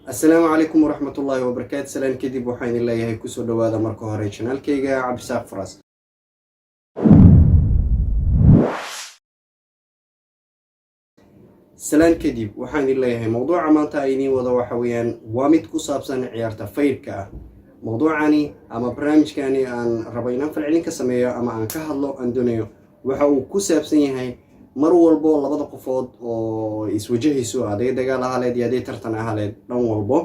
السلام عليكم ورحمة الله وبركاته. سلام كدب وحين الله يهيكوسو دوادا مركو هوري channel كيغا cabdirisaaq فراس. سلام كدب وحين الله يهي موضوع مانتا ايدين ودا وحويان وامد كوسابسان عيارتا فايركا موضوعاني اما برنامج كاني ان ربينان فالعلين كسمية اما ان كهدلو ان دونيو وحاو كوسابسان يهي mar walbo labada qofood oo iswajahayso aday dagaal ahaleed iyo aday tartan ahaleed dhan walbo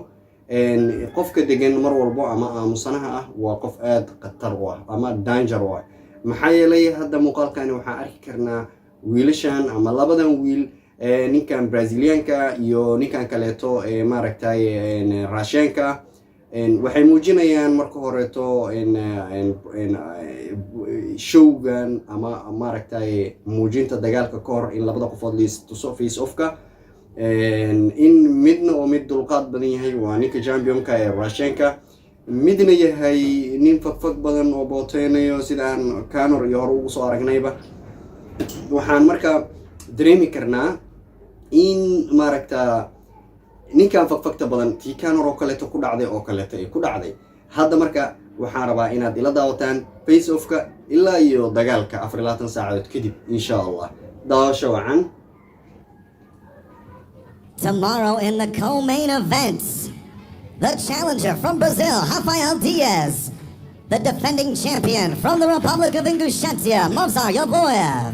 qofka degan mar walbo ama aamusanaha ah waa qof aad khatar u ah ama danger u ah maxaa yeelay hadda muuqaalkani waxaan arki karnaa wiilashan ama labadan wiil ninkan Brazilianka iyo ninkan kaleeto maaragtay Russianka waxay muujinayaan marka horeeto showgan ama maaragtay muujinta dagaalka ka hor in labada qofood liisto face offka in midna oo mid dulqaad badan yahay waa ninka championka ee Russianka midna yahay nin fagfag badan oo booteenayo sidaan Kanor iyo hore ugu soo aragnayba waxaan marka dareemi karnaa in maaragta ninkan fagfagta badan tii Kanor oo kaleeto ku dhacday hadda marka waxaan rabaa inaad ila daawataan face offka ilaa iyo dagaalka 24 saacadood kadib insha Allah daawasho wacan. Tomorrow in the co-main events, the challenger from Brazil, Rafael, the defending champion from the Republic of Ingushetia, Movsar. Yaboyev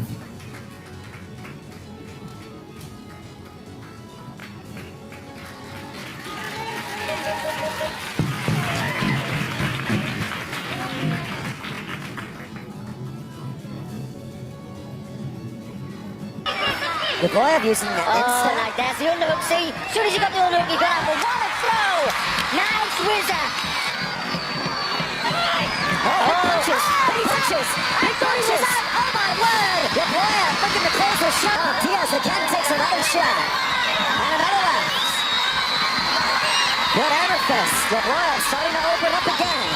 using that instant. Like that's the underhook, see? As soon as you got the underhook, you got it. But what a throw! Nice whizzer! Punches! I thought he was out! Oh my word! Yaboyev looking to close the shot. Diaz again takes another shot. And another one. Good hammer fist. Yaboyev starting to open up again.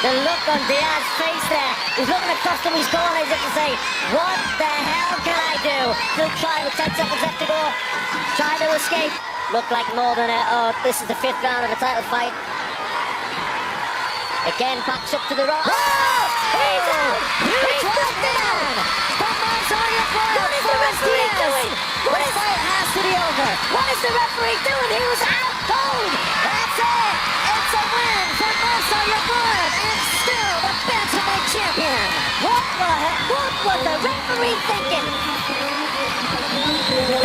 The look on Diaz's face there. He's looking across to his corner as if to say, what the hell can I do? Still trying with 10 seconds left to go. Trying to escape. Looked like more than this is the 5th round of the title fight. Again, backs up to the right. Oh! He's out! He's knocked down! What is the referee doing? What is fight has to be over? What is the referee doing? He was out cold! That's it! It's a win for Movsar and still the Pantaweight champion! What was the referee thinking?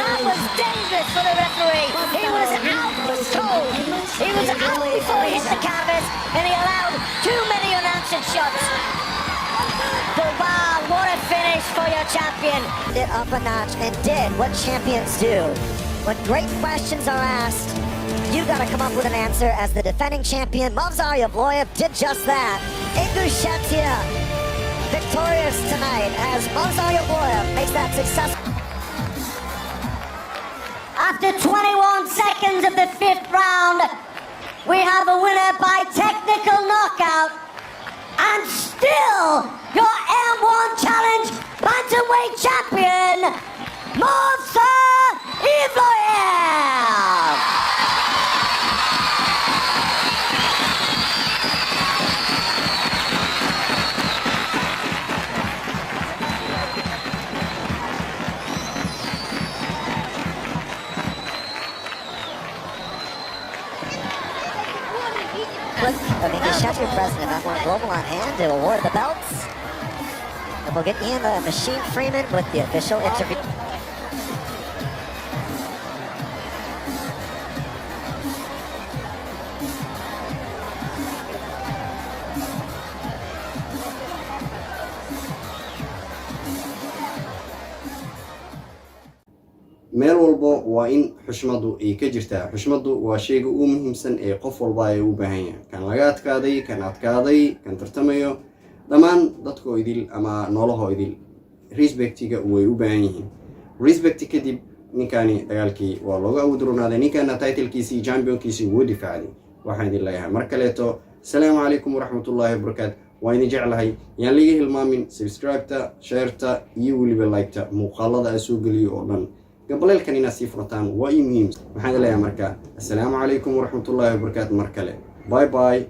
That was dangerous for the referee. He was out cold. He was out before he hit the canvas and he allowed too many unanswered shots. But wow, what a finish for your champion. It up a notch and did what champions do. When great questions are asked, you gotta come up with an answer. As the defending champion, Movsar did just that. Ingushetia victorious tonight as Movsar makes that success. After 21 seconds of the 5th round, we have a winner by technical knockout. And still, your M1 Challenge Pantaweight champion, Movsar. With Ingushetia president, F1 Global on hand to award the belts. And we'll get Ian the Machine Freeman with the official interview. meel walbo waa in xushmadu ay ka jirtaa. Xushmadu waa shayga ugu muhiimsan ee qof walba ay u baahan yahay. Kan laga adkaaday, kan tartamayo, dhammaan dadkoo idil ama noolaho idil respectiga way u baahan yihiin. Respect kadib ninkani dagaalkii waa looga awdronaaday, ninkana title-kiisii championkiisii wuu difaacay. Waxaan idin leeyahay mar kaleeto السلام عليكم ورحمة الله وبركاته. وين جعلها يعني ليه المامين سبسكرايبتا شيرتا يولي باللايكتا مقالة أسوق لي أردن gabaleelkan inaad sii furataan waa ii muhiim waxaan leeyahay marka assalaamu calaykum waraxmatullaahi wabarakaatu mar kale bye bye